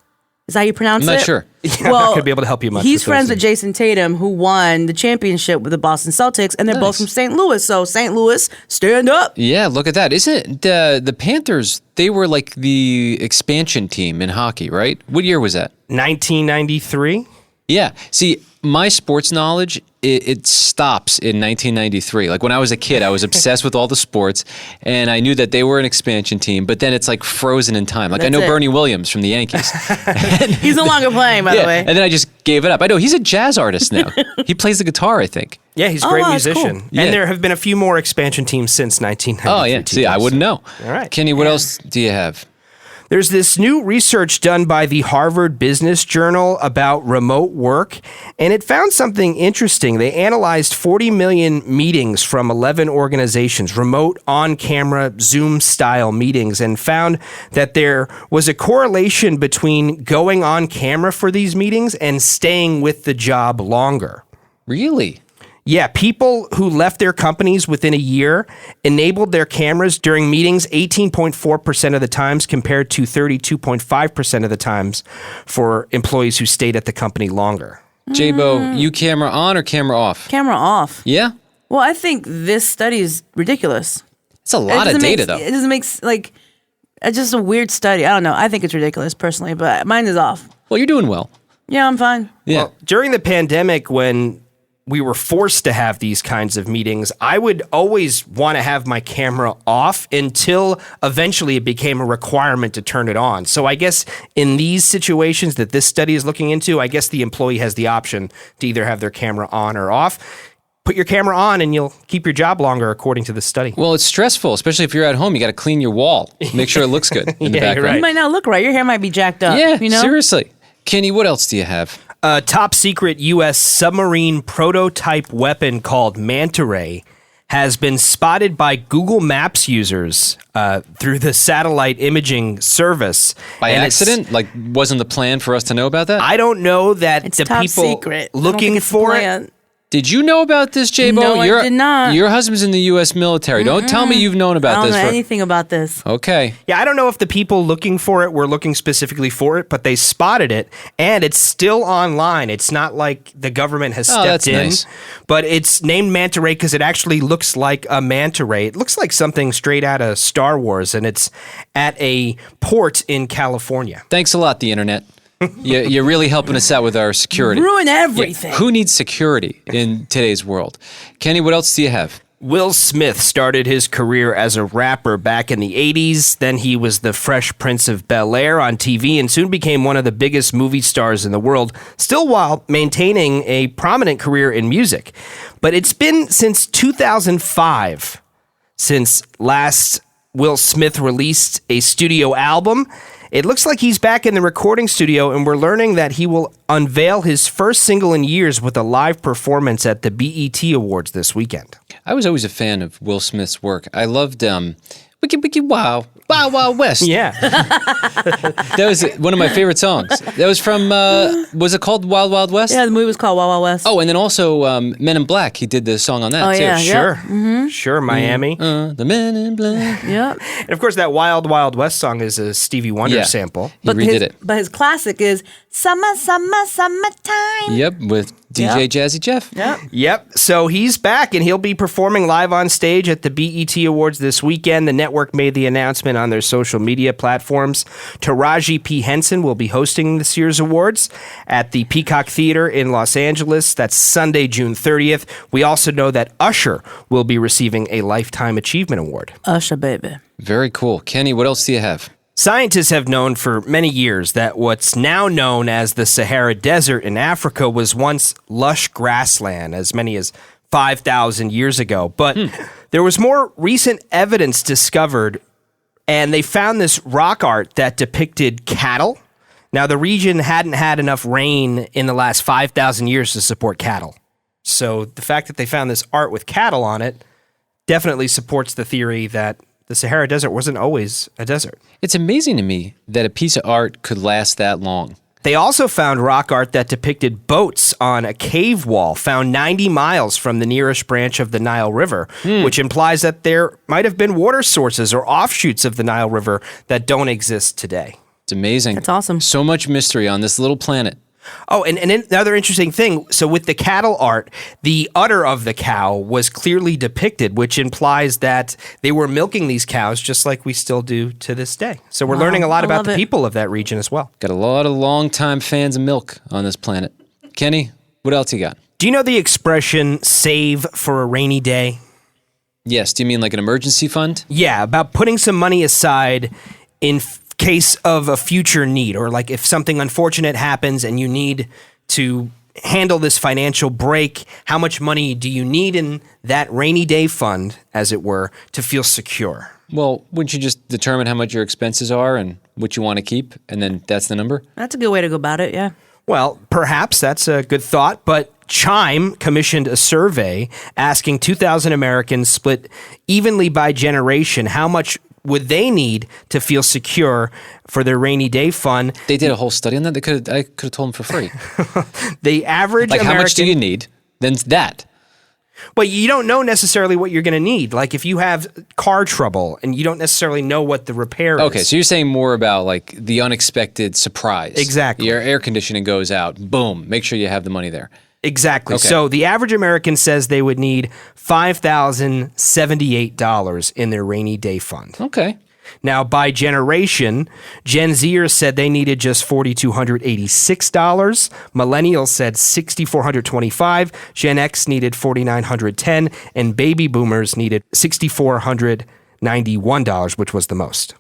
B: Is that how you pronounce it?
A: I'm not sure.
C: I'm not going to be able to help you much.
B: He's
C: with
B: friends
C: those
B: with Jason Tatum, who won the championship with the Boston Celtics, and they're both from St. Louis. So St. Louis, stand up.
A: Yeah, look at that. Isn't the Panthers, they were like the expansion team in hockey, right? What year was that?
C: 1993?
A: Yeah. See, my sports knowledge, it stops in 1993. Like when I was a kid, I was obsessed with all the sports, and I knew that they were an expansion team, but then it's like frozen in time. Like I know
B: That's it.
A: Bernie Williams from the Yankees.
B: He's no longer playing, by the way.
A: And then I just gave it up. I know, he's a jazz artist now. He plays the guitar, I think.
C: Yeah, he's a great
B: wow, that's
C: musician.
B: cool.
A: Yeah.
C: And there have been a few more expansion teams since 1993.
A: Oh, yeah. See, I wouldn't know.
C: All right.
A: Kenny, what else do you have?
C: There's this new research done by the Harvard Business Journal about remote work, and it found something interesting. They analyzed 40 million meetings from 11 organizations, remote, on-camera, Zoom-style meetings, and found that there was a correlation between going on camera for these meetings and staying with the job longer.
A: Really?
C: Yeah, people who left their companies within a year enabled their cameras during meetings 18.4% of the times compared to 32.5% of the times for employees who stayed at the company longer.
A: J-Bo, you camera on or camera off?
B: Camera off.
A: Yeah?
B: Well, I think this study is ridiculous.
A: It's a lot of data, though.
B: It doesn't make, like, it's just a weird study. I don't know. I think it's ridiculous, personally, but mine is off.
A: Well, you're doing well.
B: Yeah, I'm fine.
A: Yeah.
C: Well, during the pandemic, when we were forced to have these kinds of meetings, I would always want to have my camera off until eventually it became a requirement to turn it on. So I guess in these situations that this study is looking into, I guess the employee has the option to either have their camera on or off. Put your camera on and you'll keep your job longer, according to the study.
A: Well, it's stressful, especially if you're at home. You got to clean your wall. Make sure it looks good in the
C: Yeah, you're
A: background.
B: You might not look right. Your hair might be jacked up.
A: Yeah,
B: you know?
A: seriously. Kenny, what else do you have?
C: A top secret U.S. submarine prototype weapon called Manta Ray has been spotted by Google Maps users through the satellite imaging service.
A: By
C: And
A: accident? Like, wasn't the plan for us to know about that?
C: I don't know that
B: It's
C: the
B: top
C: people
B: secret. I don't
C: looking
B: think it's
C: for it.
B: planned.
A: Did you know about this, J-Bo?
B: No, I did not.
A: Your husband's in the U.S. military. Don't tell me you've known
B: I
A: about
B: don't
A: this.
B: know anything about this.
A: Okay.
C: Yeah, I don't know if the people looking for it were looking specifically for it, but they spotted it, and it's still online. It's not like the government has stepped
A: that's
C: in,
A: nice.
C: but it's named Manta Ray because it actually looks like a manta ray. It looks like something straight out of Star Wars, and it's at a port in California.
A: Thanks a lot, the internet. You're really helping us out with our security.
B: Ruin everything.
A: Who needs security in today's world? Kenny, what else do you have?
C: Will Smith started his career as a rapper back in the 80s. Then he was the Fresh Prince of Bel-Air on TV and soon became one of the biggest movie stars in the world, still while maintaining a prominent career in music. But it's been since 2005 since last Will Smith released a studio album. It looks like he's back in the recording studio, and we're learning that he will unveil his first single in years with a live performance at the BET Awards this weekend.
A: I was always a fan of Will Smith's work. I loved Wiki Wiki Wow, Wow Wow West.
C: Yeah.
A: That was one of my favorite songs. That was from, was it called Wild Wild West?
B: Yeah, the movie was called Wild Wild West.
A: Oh, and then also Men in Black. He did the song on that,
B: Oh,
A: too.
B: yeah.
C: Sure. Sure, Miami.
A: The Men in Black.
B: Yep.
C: And of course, that Wild Wild West song is a Stevie Wonder
A: Yeah.
C: sample.
A: He redid it.
B: But his classic is Summer, Summer, Summertime.
A: Yep, with DJ Jazzy Jeff.
B: Yep.
C: Yep. So he's back and he'll be performing live on stage at the BET Awards this weekend. The network made the announcement on their social media platforms. Taraji P. Henson will be hosting this year's awards at the Peacock Theater in Los Angeles. That's Sunday, June 30th. We also know that Usher will be receiving a Lifetime Achievement Award.
B: Usher, baby.
A: Very cool. Kenny, what else do you have?
C: Scientists have known for many years that what's now known as the Sahara Desert in Africa was once lush grassland as many as 5,000 years ago. But there was more recent evidence discovered, and they found this rock art that depicted cattle. Now, the region hadn't had enough rain in the last 5,000 years to support cattle. So the fact that they found this art with cattle on it definitely supports the theory that the Sahara Desert wasn't always a desert.
A: It's amazing to me that a piece of art could last that long.
C: They also found rock art that depicted boats on a cave wall found 90 miles from the nearest branch of the Nile River, which implies that there might have been water sources or offshoots of the Nile River that don't exist today.
A: It's amazing.
B: That's awesome.
A: So much mystery on this little planet.
C: Oh, and another interesting thing. So with the cattle art, the udder of the cow was clearly depicted, which implies that they were milking these cows just like we still do to this day. So we're learning a lot
B: I
C: about
B: love
C: the
B: it.
C: people of that region as well.
A: Got a lot of longtime fans of milk on this planet. Kenny, what else you got?
C: Do you know the expression save for a rainy day?
A: Yes, do you mean like an emergency fund?
C: Yeah, about putting some money aside in case of a future need, or like if something unfortunate happens and you need to handle this financial break, how much money do you need in that rainy day fund, as it were, to feel secure?
A: Well, wouldn't you just determine how much your expenses are and what you want to keep, and then that's the number?
B: That's a good way to go about it, yeah.
C: Well, perhaps that's a good thought, but Chime commissioned a survey asking 2,000 Americans split evenly by generation how much would they need to feel secure for their rainy day fund.
A: They did a whole study on that. I could have told them for free.
C: The average
A: like,
C: American,
A: how much do you need? Then that.
C: But you don't know necessarily what you're going to need. Like if you have car trouble and you don't necessarily know what the repair is.
A: Okay, so you're saying more about like the unexpected surprise.
C: Exactly.
A: Your air conditioning goes out. Boom. Make sure you have the money there.
C: Exactly.
A: Okay.
C: So the average American says they would need $5,078 in their rainy day fund.
A: Okay.
C: Now, by generation, Gen Zers said they needed just $4,286. Millennials said $6,425. Gen X needed $4,910, and baby boomers needed $6,491, which was the most.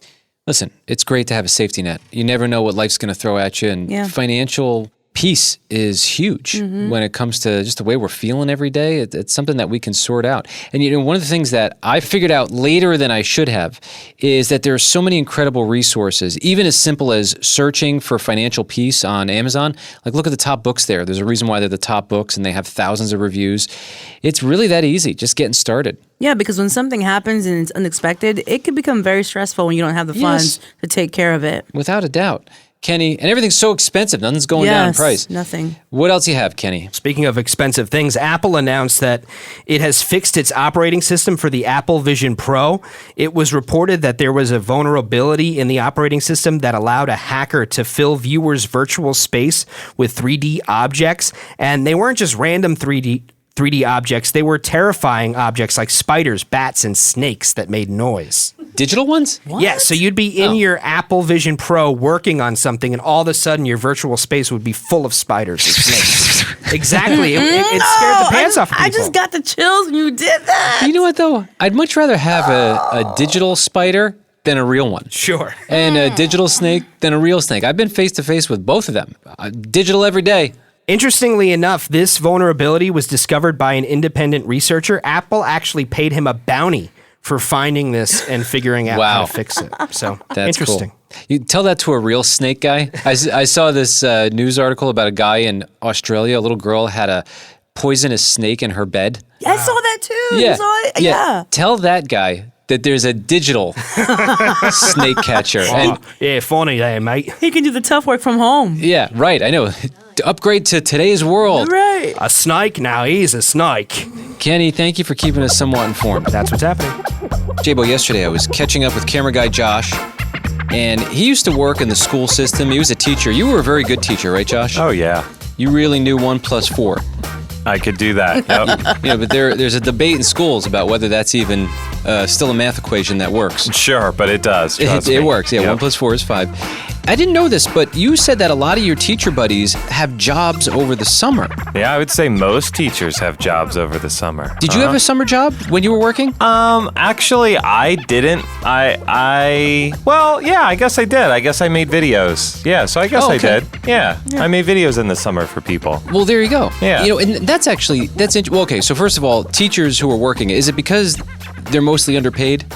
A: Listen, it's great to have a safety net. You never know what life's going to throw at you, and financial peace is huge when it comes to just the way we're feeling every day. It's something that we can sort out. And one of the things that I figured out later than I should have is that there are so many incredible resources, even as simple as searching for financial peace on Amazon. Like, look at the top books there. There's a reason why they're the top books, and they have thousands of reviews. It's really that easy, just getting started.
B: Yeah, because when something happens and it's unexpected, it can become very stressful when you don't have the funds to take care of it.
A: Without a doubt. Kenny, and everything's so expensive. Nothing's going down in price.
B: Nothing.
A: What else you have, Kenny?
C: Speaking of expensive things, Apple announced that it has fixed its operating system for the Apple Vision Pro. It was reported that there was a vulnerability in the operating system that allowed a hacker to fill viewers' virtual space with 3D objects. And they weren't just random 3D objects. They were terrifying objects like spiders, bats, and snakes that made noise.
A: Digital ones?
B: What?
C: Yeah, so you'd be in your Apple Vision Pro working on something, and all of a sudden your virtual space would be full of spiders and snakes. Exactly. It scared the pants off people.
B: I just got the chills when you did that.
A: You know what, though? I'd much rather have a digital spider than a real one.
C: Sure.
A: And a digital snake than a real snake. I've been face-to-face with both of them. Digital every day.
C: Interestingly enough, this vulnerability was discovered by an independent researcher. Apple actually paid him a bounty for finding this and figuring out how to fix it. So
A: that's
C: interesting.
A: Cool. You tell that to a real snake guy. I saw this news article about a guy in Australia. A little girl had a poisonous snake in her bed.
B: I saw that too.
A: Yeah.
B: You saw it? Yeah.
A: Tell that guy that there's a digital snake catcher. And
C: Yeah, funny there, mate.
B: He can do the tough work from home.
A: yeah, right. I know. To upgrade to today's world.
B: Right.
C: A snake? Now he's a snake.
A: Kenny, thank you for keeping us somewhat informed.
C: That's what's happening.
A: J-Bo, yesterday I was catching up with camera guy Josh, and he used to work in the school system. He was a teacher. You were a very good teacher, right, Josh?
D: Oh, yeah.
A: You really knew 1 + 4.
D: I could do that. Yep.
A: But there's a debate in schools about whether that's even still a math equation that works.
D: Sure, but it does. Trust
A: It
D: me.
A: works. Yeah,
D: Yep.
A: 1 + 4 is 5. I didn't know this, but you said that a lot of your teacher buddies have jobs over the summer.
D: Yeah, I would say most teachers have jobs over the summer.
A: Did you have a summer job when you were working?
D: Actually, I didn't. Well, yeah, I guess I did. I guess I made videos. Yeah, so I guess I
A: okay.
D: did. Yeah, I made videos in the summer for people.
A: Well, there you go.
D: Yeah.
A: And that's well, okay, so first of all, teachers who are working, is it because they're mostly underpaid?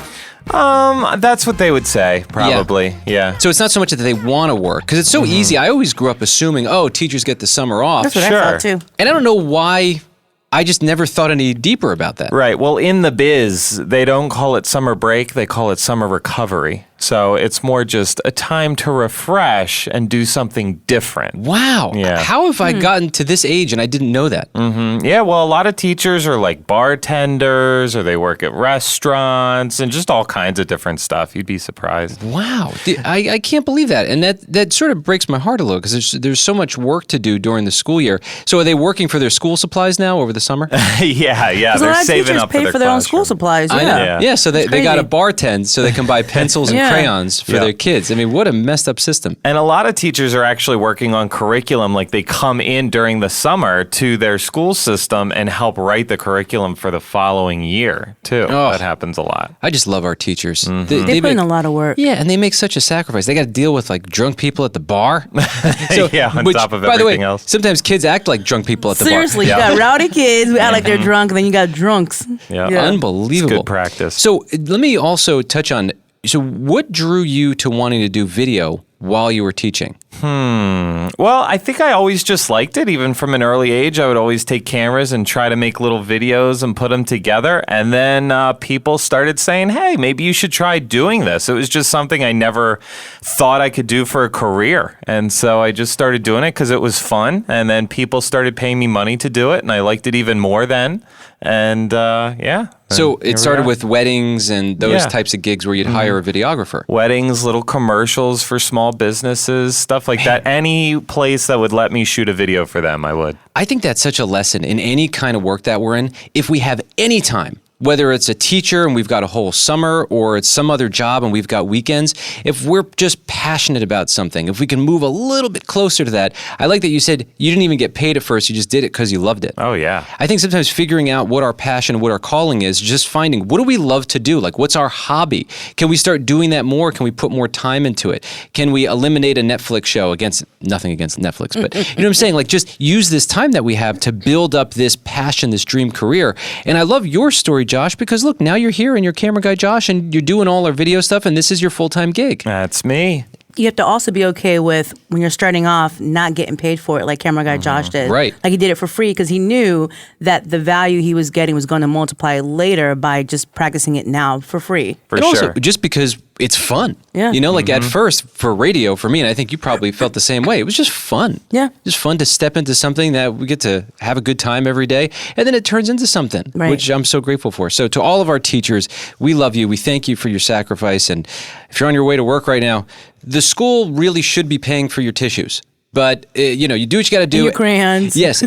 D: That's what they would say, probably. Yeah.
A: So it's not so much that they want to work, because it's so easy. I always grew up assuming, teachers get the summer off.
B: That's what I thought too.
A: And I don't know why. I just never thought any deeper about that.
D: Right. Well, in the biz, they don't call it summer break. They call it summer recovery. So it's more just a time to refresh and do something different.
A: Wow.
D: Yeah.
A: How have I gotten to this age and I didn't know that?
D: Yeah, well, a lot of teachers are like bartenders or they work at restaurants and just all kinds of different stuff. You'd be surprised.
A: Wow. I can't believe that. And that sort of breaks my heart a little because there's so much work to do during the school year. So are they working for their school supplies now over the summer?
D: Yeah.
B: A
D: They're
B: lot of
D: saving
B: teachers
D: up for
B: pay
D: their
B: for their own school
D: classroom.
B: supplies. Yeah.
A: I know. Yeah, so they got to
B: crazy.
A: bartend so they can buy pencils and crayons for their kids. I mean, what a messed up system.
D: And a lot of teachers are actually working on curriculum. Like they come in during the summer to their school system and help write the curriculum for the following year, too.
A: Oh.
D: That happens a lot.
A: I just love our teachers.
B: They put in a lot of work.
A: Yeah, and they make such a sacrifice. They got to deal with like drunk people at the bar.
D: On top of
A: by the way,
D: everything else.
A: sometimes kids act like drunk people at the
B: Seriously,
A: bar.
B: you got rowdy kids who act like they're drunk, and then you got drunks.
D: Yeah.
A: Unbelievable.
D: It's good practice.
A: So let me also touch on, so what drew you to wanting to do video while you were teaching?
D: Well, I think I always just liked it. Even from an early age, I would always take cameras and try to make little videos and put them together. And then people started saying, hey, maybe you should try doing this. It was just something I never thought I could do for a career. And so I just started doing it because it was fun. And then people started paying me money to do it. And I liked it even more then. And yeah.
A: So
D: And here
A: it
D: we
A: started
D: are.
A: with weddings and those
D: Yeah.
A: types of gigs where you'd hire a videographer.
D: Weddings, little commercials for small businesses, stuff like that. Any place that would let me shoot a video for them, I would.
A: I think that's such a lesson in any kind of work that we're in. If we have any time, whether it's a teacher and we've got a whole summer or it's some other job and we've got weekends, if we're just passionate about something, if we can move a little bit closer to that. I like that you said you didn't even get paid at first, you just did it because you loved it.
D: Oh, yeah.
A: I think sometimes figuring out what our passion, what our calling is, just finding what do we love to do? Like, what's our hobby? Can we start doing that more? Can we put more time into it? Can we eliminate a Netflix show? Nothing against Netflix, but you know what I'm saying? Like, just use this time that we have to build up this passion, this dream career. And I love your story, Josh, because look, now you're here and you're camera guy Josh and you're doing all our video stuff and this is your full-time gig.
D: That's me.
B: You have to also be okay with, when you're starting off, not getting paid for it like camera guy Josh did.
A: Right.
B: Like he did it for free because he knew that the value he was getting was going to multiply later by just practicing it now for free.
D: For
A: And
D: sure.
A: also, just because it's fun.
B: Yeah.
A: You know, like at first for radio, for me, and I think you probably felt the same way, it was just fun.
B: Yeah.
A: Just fun to step into something that we get to have a good time every day. And then it turns into something,
B: Right.
A: which I'm so grateful for. So to all of our teachers, we love you. We thank you for your sacrifice. And if you're on your way to work right now, the school really should be paying for your tissues. But, you know, you do what you got to do.
B: Your crayons.
A: Yes.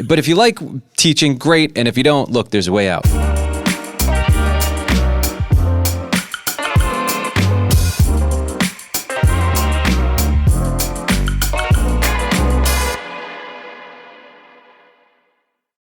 A: But if you like teaching, great. And if you don't, look, there's a way out.